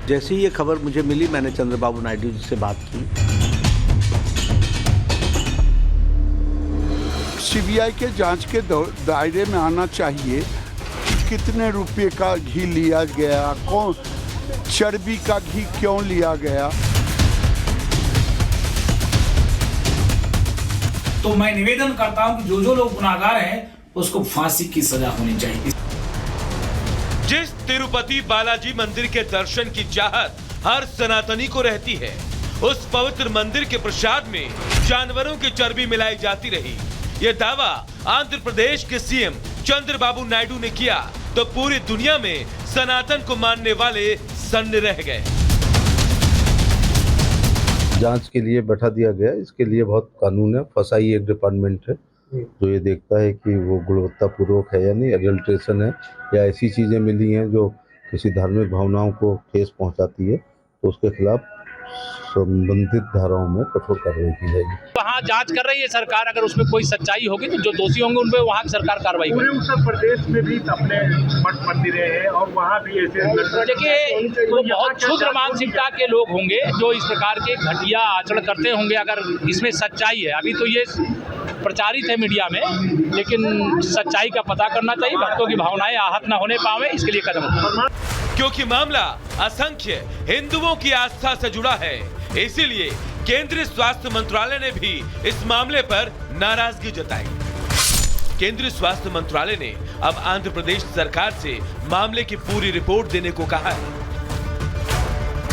जैसे ही ये खबर मुझे मिली, मैंने चंद्रबाबू नायडू जी से बात की। सीबीआई के जांच के दायरे में आना चाहिए। कितने रुपए का घी लिया गया, कौन चर्बी का घी क्यों लिया गया। तो मैं निवेदन करता हूं कि जो लोग गुनाहगार हैं उसको फांसी की सजा होनी चाहिए। जिस तिरुपति बालाजी मंदिर के दर्शन की चाहत हर सनातनी को रहती है, उस पवित्र मंदिर के प्रसाद में जानवरों की चर्बी मिलाई जाती रही। ये दावा आंध्र प्रदेश के सीएम चंद्रबाबू नायडू ने किया तो पूरी दुनिया में सनातन को मानने वाले सन्न रह गए। जांच के लिए बैठा दिया गया। इसके लिए बहुत कानून है, फसाई एक डिपार्टमेंट है जो ये देखता है कि वो गुणवत्तापूर्वक है या नहीं, एडल्ट्रेशन है या ऐसी चीजें मिली हैं जो किसी धार्मिक भावनाओं को ठेस पहुंचाती है, तो उसके खिलाफ संबंधित धाराओं में कठोर कार्रवाई की जाएगी। वहाँ जांच कर रही है सरकार, अगर उसमें कोई सच्चाई होगी तो जो दोषी होंगे उन पे वहाँ की सरकार कार्रवाई करेगी। पूरे उत्तर प्रदेश में भी अपने मठ मंदिरें हैं और वहाँ भी ऐसे देखिए, तो बहुत क्षुद्र मानसिकता के लोग होंगे जो इस प्रकार के घटिया आचरण करते होंगे। अगर इसमें सच्चाई है, अभी तो ये प्रचारित है मीडिया में, लेकिन सच्चाई का पता करना चाहिए, भक्तों की भावनाएं आहत न होने पावे, इसके लिए कदम उठाएं। क्योंकि मामला असंख्य हिंदुओं की आस्था से जुड़ा है, इसीलिए केंद्रीय स्वास्थ्य मंत्रालय ने भी इस मामले पर नाराजगी जताई। केंद्रीय स्वास्थ्य मंत्रालय ने अब आंध्र प्रदेश सरकार से मामले की पूरी रिपोर्ट देने को कहा है।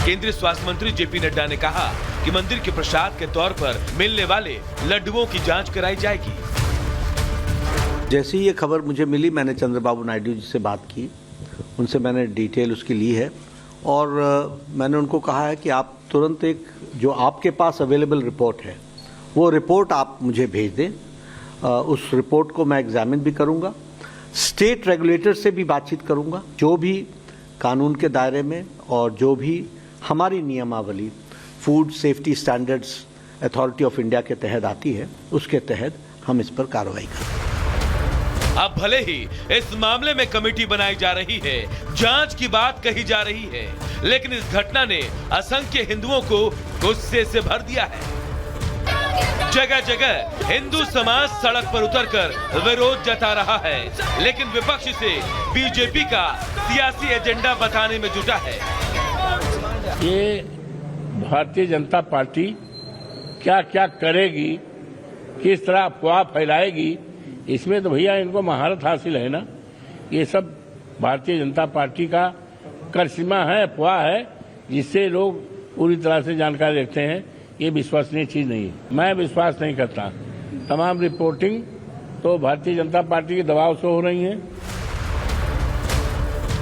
केंद्रीय स्वास्थ्य मंत्री जेपी नड्डा ने कहा कि मंदिर के प्रसाद के तौर पर मिलने वाले लड्डुओं की जांच कराई जाएगी। जैसे ही ये खबर मुझे मिली, मैंने चंद्रबाबू नायडू जी से बात की। उनसे मैंने डिटेल उसकी ली है और मैंने उनको कहा है कि आप तुरंत एक जो आपके पास अवेलेबल रिपोर्ट है वो रिपोर्ट आप मुझे भेज दें। उस रिपोर्ट को मैं एग्जामिन भी करूंगा, स्टेट रेगुलेटर से भी बातचीत करूंगा, जो भी कानून के दायरे में और जो भी हमारी नियमावली food safety standards authority of India के तहत आती है, उसके तहत हम इस पर कार्रवाई करें। अब भले ही इस मामले में कमेटी बनाई जा रही है, जांच की बात कही जा रही है, लेकिन इस घटना ने असंख्य हिंदुओं को गुस्से से भर दिया है। जगह जगह हिंदू समाज सड़क पर उतरकर विरोध जता रहा है, लेकिन विपक्ष से बीजेपी का सियासी एजेंडा बताने में जुटा है। ये भारतीय जनता पार्टी क्या क्या करेगी, किस तरह अफवाह फैलाएगी, इसमें तो भैया इनको महारत हासिल है ना। ये सब भारतीय जनता पार्टी का करिश्मा है, अफवाह है, जिससे लोग पूरी तरह से जानकारी रखते हैं। ये विश्वसनीय चीज नहीं है, मैं विश्वास नहीं करता। तमाम रिपोर्टिंग तो भारतीय जनता पार्टी के दबाव से हो रही है।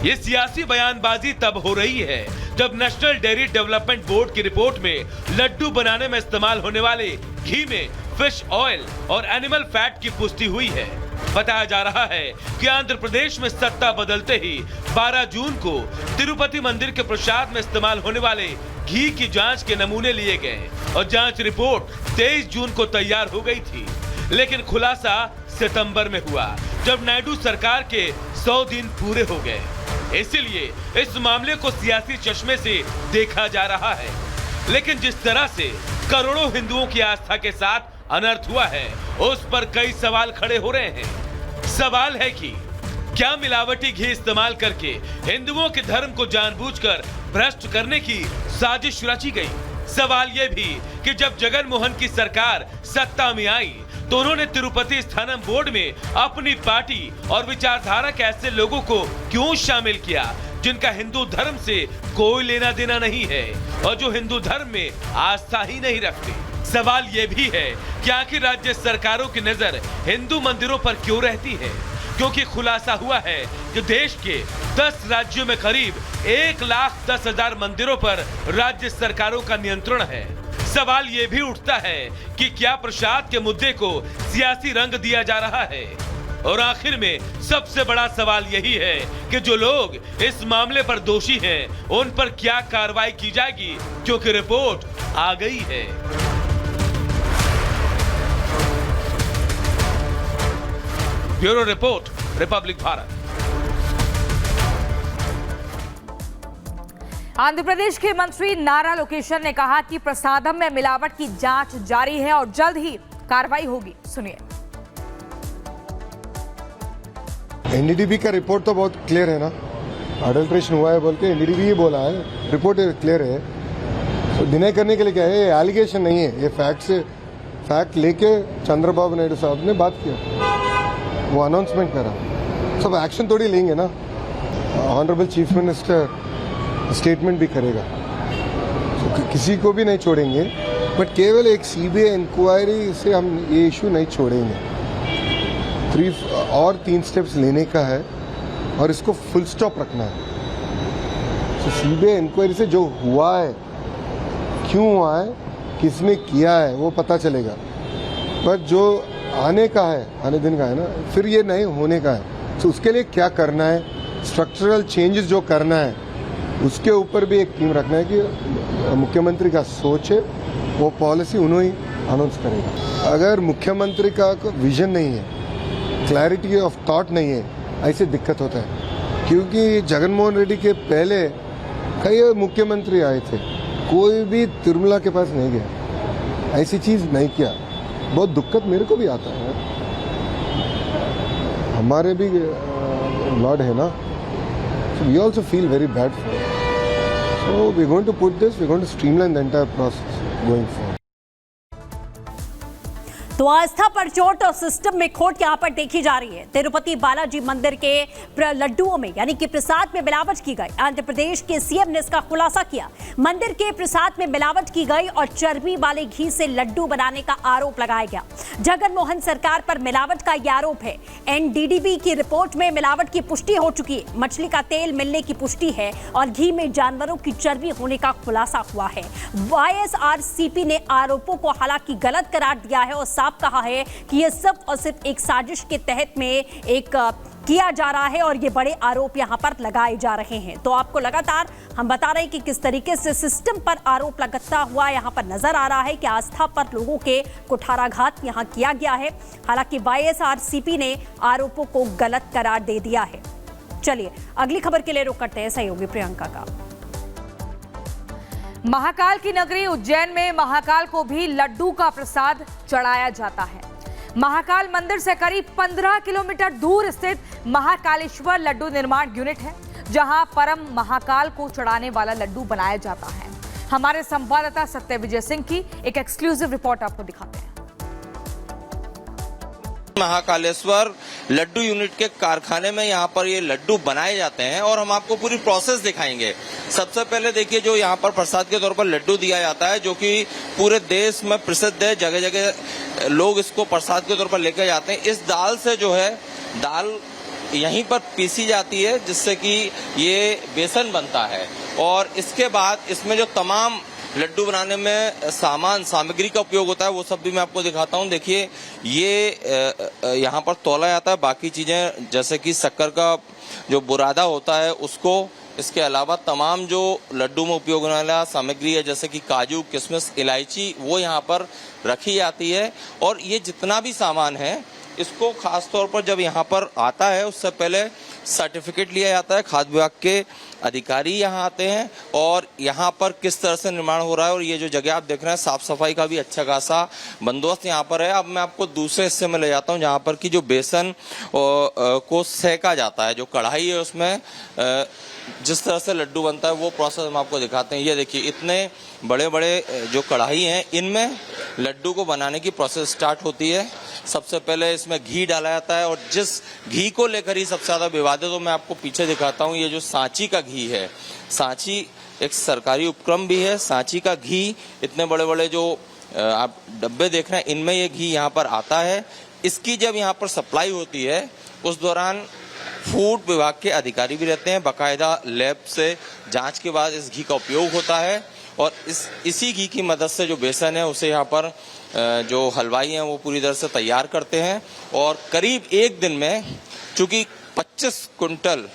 ये सियासी बयानबाजी तब हो रही है जब नेशनल डेयरी डेवलपमेंट बोर्ड की रिपोर्ट में लड्डू बनाने में इस्तेमाल होने वाले घी में फिश ऑयल और एनिमल फैट की पुष्टि हुई है। बताया जा रहा है कि आंध्र प्रदेश में सत्ता बदलते ही 12 जून को तिरुपति मंदिर के प्रसाद में इस्तेमाल होने वाले घी की जांच के नमूने लिए गए और जांच रिपोर्ट 23 जून को तैयार हो गई थी, लेकिन खुलासा सितंबर में हुआ जब नायडू सरकार के 100 दिन पूरे हो गए। इसीलिए इस मामले को सियासी चश्मे से देखा जा रहा है, लेकिन जिस तरह से करोड़ों हिंदुओं की आस्था के साथ अनर्थ हुआ है, उस पर कई सवाल खड़े हो रहे हैं। सवाल है कि क्या मिलावटी घी इस्तेमाल करके हिंदुओं के धर्म को जानबूझकर भ्रष्ट करने की साजिश रची गई। सवाल यह भी कि जब जगन मोहन की सरकार सत्ता में आई तो उन्होंने तिरुपति स्थानम बोर्ड में अपनी पार्टी और विचारधारा के ऐसे लोगों को क्यों शामिल किया जिनका हिंदू धर्म से कोई लेना देना नहीं है और जो हिंदू धर्म में आस्था ही नहीं रखते। सवाल ये भी है कि आखिर राज्य सरकारों की नजर हिंदू मंदिरों पर क्यों रहती है, क्योंकि खुलासा हुआ है कि देश के 10 राज्यों में करीब 1,10,000 मंदिरों पर राज्य सरकारों का नियंत्रण है। सवाल ये भी उठता है कि क्या प्रसाद के मुद्दे को सियासी रंग दिया जा रहा है, और आखिर में सबसे बड़ा सवाल यही है कि जो लोग इस मामले पर दोषी हैं उन पर क्या कार्रवाई की जाएगी, क्योंकि रिपोर्ट आ गई है। Bureau report, republic Bharat. Andhra Pradesh के मंत्री नारा लोकेशन ने कहा कि प्रसादम में मिलावट की जांच जारी है और जल्द ही कार्रवाई होगी। सुनिए। एनडीडीबी का रिपोर्ट तो बहुत क्लियर है ना, अडल्ट्रेशन हुआ है बोल के एनडीडीबी ही बोला है, रिपोर्ट क्लियर है। तो डिनाई करने के लिए क्या है, ये एलिगेशन नहीं है, ये फैक्ट लेके चंद्रबाबू नायडू साहब ने बात किया, वो अनाउंसमेंट करा, सब एक्शन थोड़ी लेंगे ना। ऑनरेबल चीफ मिनिस्टर स्टेटमेंट भी करेगा, तो किसी को भी नहीं छोड़ेंगे, बट केवल एक सीबीआई इंक्वायरी से हम ये इशू नहीं छोड़ेंगे। 3 स्टेप्स लेने का है और इसको फुल स्टॉप रखना है। तो सीबीआई इंक्वायरी से जो हुआ है, क्यों हुआ है, किसने किया है, वो पता चलेगा। पर जो आने का है, आने दिन का है ना, फिर ये नहीं होने का है। तो उसके लिए क्या करना है, स्ट्रक्चरल चेंजेस जो करना है, उसके ऊपर भी एक टीम रखना है कि मुख्यमंत्री का सोच है, वो पॉलिसी उन्होंने ही अनाउंस करेगा। अगर मुख्यमंत्री का विजन नहीं है, क्लैरिटी ऑफ थॉट नहीं है, ऐसे दिक्कत होता है। क्योंकि जगनमोहन रेड्डी के पहले कई मुख्यमंत्री आए थे, कोई भी तिरुमला के पास नहीं गया, ऐसी चीज नहीं किया। बहुत दिक्कत मेरे को भी आता है, हमारे भी लॉर्ड है ना, so we also feel very bad for it. So we're going to put this, we're going to streamline the entire process going forward. तो आस्था पर चोट और सिस्टम में खोट यहां पर देखी जा रही है। तिरुपति बालाजी मंदिर के लड्डुओं में यानी कि प्रसाद में मिलावट की गई। आंध्र प्रदेश के सीएम ने इसका खुलासा किया। मंदिर के प्रसाद में मिलावट की गई और चर्बी वाले घी से लड्डू बनाने का आरोप लगाया गया। जगनमोहन सरकार पर मिलावट का यह आरोप है। एनडीडीबी की रिपोर्ट में मिलावट की पुष्टि हो चुकी है। मछली का तेल मिलने की पुष्टि है और घी में जानवरों की चर्बी होने का खुलासा हुआ है। वाईएसआरसीपी ने आरोपों को हालांकि गलत करार दिया है और साफ कहा है कि यह सब और सिर्फ एक साजिश के तहत में एक किया जा रहा है और ये बड़े आरोप यहां पर लगाए जा रहे हैं। तो आपको लगातार हम बता रहे हैं कि किस तरीके से सिस्टम पर आरोप लगता हुआ यहां पर नजर आ रहा है कि आस्था पर लोगों के कुठाराघात यहां किया गया है। हालांकि वाईएसआरसीपी ने आरोपों को गलत करार दे दिया है। चलिए अगली खबर के लिए रुख करते हैं सहयोगी प्रियंका का। महाकाल की नगरी उज्जैन में महाकाल को भी लड्डू का प्रसाद चढ़ाया जाता है। महाकाल मंदिर से करीब 15 किलोमीटर दूर स्थित महाकालेश्वर लड्डू निर्माण यूनिट है, जहां परम महाकाल को चढ़ाने वाला लड्डू बनाया जाता है। हमारे संवाददाता सत्य विजय सिंह की एक एक्सक्लूसिव रिपोर्ट आपको दिखाते हैं। महाकालेश्वर लड्डू यूनिट के कारखाने में यहाँ पर ये लड्डू बनाए जाते हैं और हम आपको पूरी प्रोसेस दिखाएंगे। सबसे पहले देखिए, जो यहाँ पर प्रसाद के तौर पर लड्डू दिया जाता है, जो कि पूरे देश में प्रसिद्ध है, जगह जगह लोग इसको प्रसाद के तौर पर लेकर जाते हैं। इस दाल से जो है, दाल यहीं पर पीसी जाती है जिससे कि ये बेसन बनता है और इसके बाद इसमें जो तमाम लड्डू बनाने में सामग्री का उपयोग होता है वो सब भी मैं आपको दिखाता हूँ। देखिए, ये यहाँ पर तौला जाता है, बाकी चीजें जैसे कि शक्कर का जो बुरादा होता है उसको, इसके अलावा तमाम जो लड्डू में उपयोग होने वाला सामग्री है जैसे कि काजू, किशमिश, इलायची, वो यहाँ पर रखी जाती है। और ये जितना भी सामान है इसको खास तौर पर जब यहाँ पर आता है उससे पहले सर्टिफिकेट लिया जाता है। खाद्य विभाग के अधिकारी यहाँ आते हैं और यहाँ पर किस तरह से निर्माण हो रहा है, और ये जो जगह आप देख रहे हैं, साफ सफाई का भी अच्छा खासा बंदोबस्त यहाँ पर है। अब मैं आपको दूसरे हिस्से में ले जाता हूँ जहाँ पर कि जो बेसन को सेका जाता है, जो कढ़ाई है उसमें जिस तरह से लड्डू बनता है वो प्रोसेस हम आपको दिखाते हैं। ये देखिए, इतने बड़े बड़े जो कढ़ाई हैं इनमें लड्डू को बनाने की प्रोसेस स्टार्ट होती है। सबसे पहले इसमें घी डाला जाता है और जिस घी को लेकर ही सबसे ज्यादा विवाद है, तो मैं आपको पीछे दिखाता हूँ, ये जो सांची का घी है, सांची एक सरकारी उपक्रम भी है। सांची का घी, इतने बड़े बड़े जो आप डब्बे देख रहे हैं, इनमें ये घी यहाँ पर आता है। इसकी जब यहाँ पर सप्लाई होती है उस दौरान फूड विभाग के अधिकारी भी रहते हैं, बाकायदा लैब से जांच के बाद इस घी का उपयोग होता है और इसी घी की मदद से जो बेसन है उसे यहाँ पर जो हलवाई हैं वो पूरी तरह से तैयार करते हैं। और करीब एक दिन में चूंकि 25 कुंटल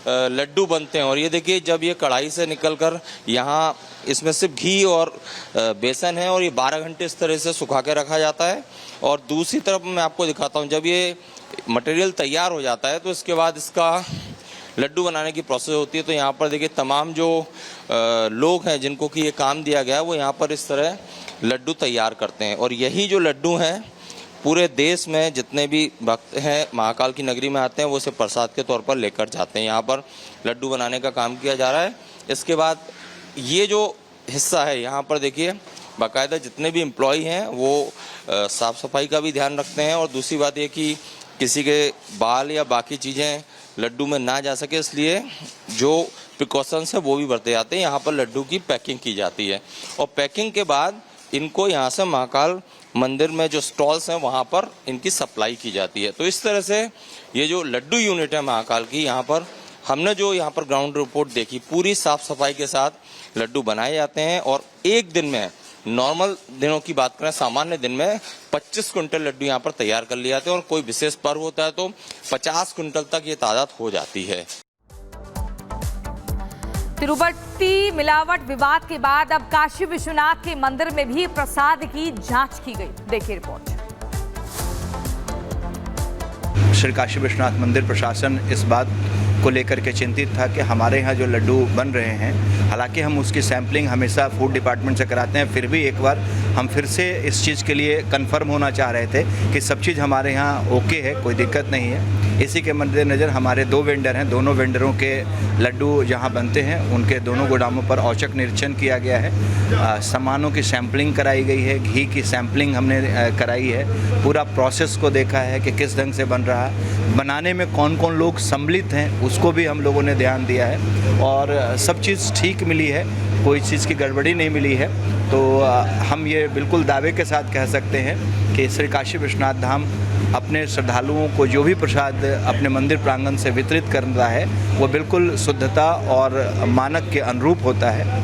लड्डू बनते हैं। और ये देखिए, जब ये कढ़ाई से निकलकर यहाँ इसमें सिर्फ घी और बेसन है और ये 12 घंटे इस तरह से सुखा के रखा जाता है। और दूसरी तरफ मैं आपको दिखाता हूँ, जब ये मटेरियल तैयार हो जाता है तो इसके बाद इसका लड्डू बनाने की प्रोसेस होती है। तो यहाँ पर देखिए तमाम जो लोग हैं जिनको कि ये काम दिया गया है वो यहाँ पर इस तरह लड्डू तैयार करते हैं। और यही जो लड्डू हैं पूरे देश में जितने भी भक्त हैं महाकाल की नगरी में आते हैं वो इसे प्रसाद के तौर पर लेकर जाते हैं। यहाँ पर लड्डू बनाने का काम किया जा रहा है। इसके बाद ये जो हिस्सा है यहाँ पर देखिए बाकायदा जितने भी एम्प्लॉय हैं वो साफ़ सफाई का भी ध्यान रखते हैं। और दूसरी बात ये कि किसी के बाल या बाकी चीज़ें लड्डू में ना जा सके इसलिए जो प्रिकॉशंस है वो भी बरते जाते हैं। यहाँ पर लड्डू की पैकिंग की जाती है और पैकिंग के बाद इनको यहाँ से महाकाल मंदिर में जो स्टॉल्स हैं वहाँ पर इनकी सप्लाई की जाती है। तो इस तरह से ये जो लड्डू यूनिट है महाकाल की यहाँ पर हमने जो यहाँ पर ग्राउंड रिपोर्ट देखी पूरी साफ सफाई के साथ लड्डू बनाए जाते हैं। और एक दिन में नॉर्मल दिनों की बात करें सामान्य दिन में 25 कुंटल लड्डू यहाँ पर तैयार कर लिए जाते हैं और कोई विशेष पर्व होता है तो 50 कुंटल तक ये तादाद हो जाती है। तिरुपति मिलावट विवाद के बाद अब काशी विश्वनाथ के मंदिर में भी प्रसाद की जांच की गई। देखिए रिपोर्ट। श्री काशी विश्वनाथ मंदिर प्रशासन इस बात को लेकर के चिंतित था कि हमारे यहाँ जो लड्डू बन रहे हैं, हालांकि हम उसकी सैंपलिंग हमेशा फूड डिपार्टमेंट से कराते हैं, फिर भी एक बार हम फिर से इस चीज़ के लिए कंफर्म होना चाह रहे थे कि सब चीज़ हमारे यहाँ ओके है, कोई दिक्कत नहीं है। इसी के मद्देनज़र हमारे 2 वेंडर हैं, दोनों वेंडरों के लड्डू जहाँ बनते हैं उनके दोनों गोदामों पर औचक निरीक्षण किया गया है। सामानों की सैंपलिंग कराई गई है, घी की सैंपलिंग हमने कराई है, पूरा प्रोसेस को देखा है कि किस ढंग से बन रहा है, बनाने में कौन कौन लोग सम्मिलित हैं उसको भी हम लोगों ने ध्यान दिया है और सब चीज़ ठीक मिली है, कोई चीज़ की गड़बड़ी नहीं मिली है। तो हम ये बिल्कुल दावे के साथ कह सकते हैं कि श्री काशी विश्वनाथ धाम अपने श्रद्धालुओं को जो भी प्रसाद अपने मंदिर प्रांगण से वितरित कर रहा है वो बिल्कुल शुद्धता और मानक के अनुरूप होता है।